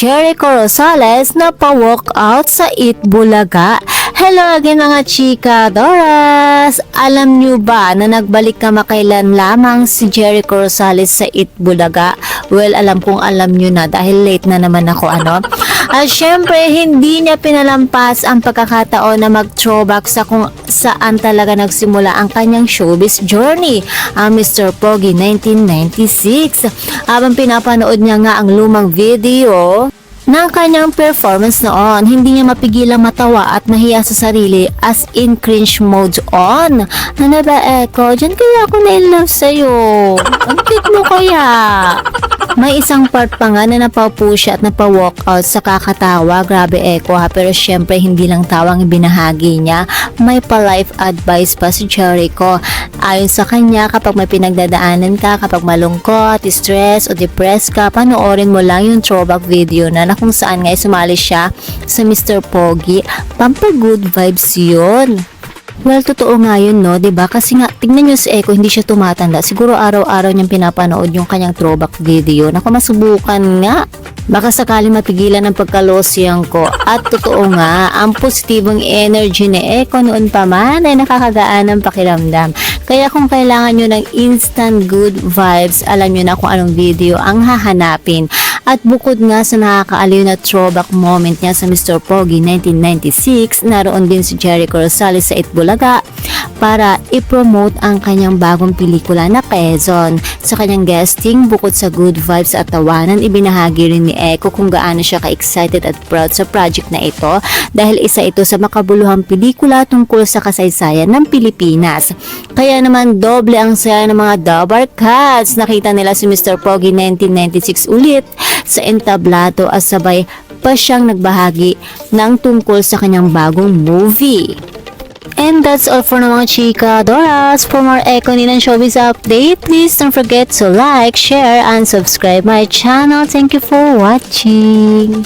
Jericho Rosales na pa-walk out sa Itbulaga. Hello again mga chika Doras! Alam nyo ba na nagbalik kamakailan lamang si Jericho Rosales sa Itbulaga? Well, alam kong alam nyo na dahil late na naman ako At syempre, hindi niya pinalampas ang pagkakataon na mag-throwback sa kung saan talaga nagsimula ang kanyang showbiz journey, ang Mr. Pogi 1996. Habang pinapanood niya nga ang lumang video ng kanyang performance noon, hindi niya mapigilang matawa at mahiya sa sarili, as in cringe mode on. Ano ba, Echo? Diyan kaya ako na-in-love sa'yo. Ang cute mo kaya. May isang part pa nga na napapu siya at napa-walk out sa kakatawa. Grabe, Echo ha. Pero syempre hindi lang tawang ibinahagi niya. May pa-life advice pa si Jericho. Ayon sa kanya, kapag may pinagdadaanan ka, kapag malungkot, stress o depressed ka, panoorin mo lang yung throwback video na kung saan nga sumali siya sa Mr. Pogi. Pampa-good vibes yun. Well, totoo nga yun, no? Diba? Kasi nga, tingnan nyo si Echo, hindi siya tumatanda. Siguro araw-araw niyang pinapanood yung kanyang throwback video. Naku, masubukan nga. Baka sakaling mapigilan ang pagkalosiyang ko. At totoo nga, ang positibong energy ni Echo noon pa man ay nakakagaan ng pakiramdam. Kaya kung kailangan nyo ng instant good vibes, alam nyo na kung anong video ang hahanapin. At bukod nga sa nakakaaliw na throwback moment niya sa Mr. Pogi 1996, naroon din si Jericho Rosales sa Itbulaga para i-promote ang kanyang bagong pelikula na Quezon. Sa kanyang guesting, bukod sa good vibes at tawanan, ibinahagi rin ni Echo kung gaano siya ka-excited at proud sa project na ito dahil isa ito sa makabuluhang pelikula tungkol sa kasaysayan ng Pilipinas. Kaya naman doble ang saya ng mga Dabar Cats. Nakita nila si Mr. Pogi 1996 ulit sa entablado at sabay pa siyang nagbahagi ng tungkol sa kanyang bagong movie. And that's all for mga chika Doras. For more Echo Ninan Showbiz update, please don't forget to like, share, and subscribe my channel. Thank you for watching.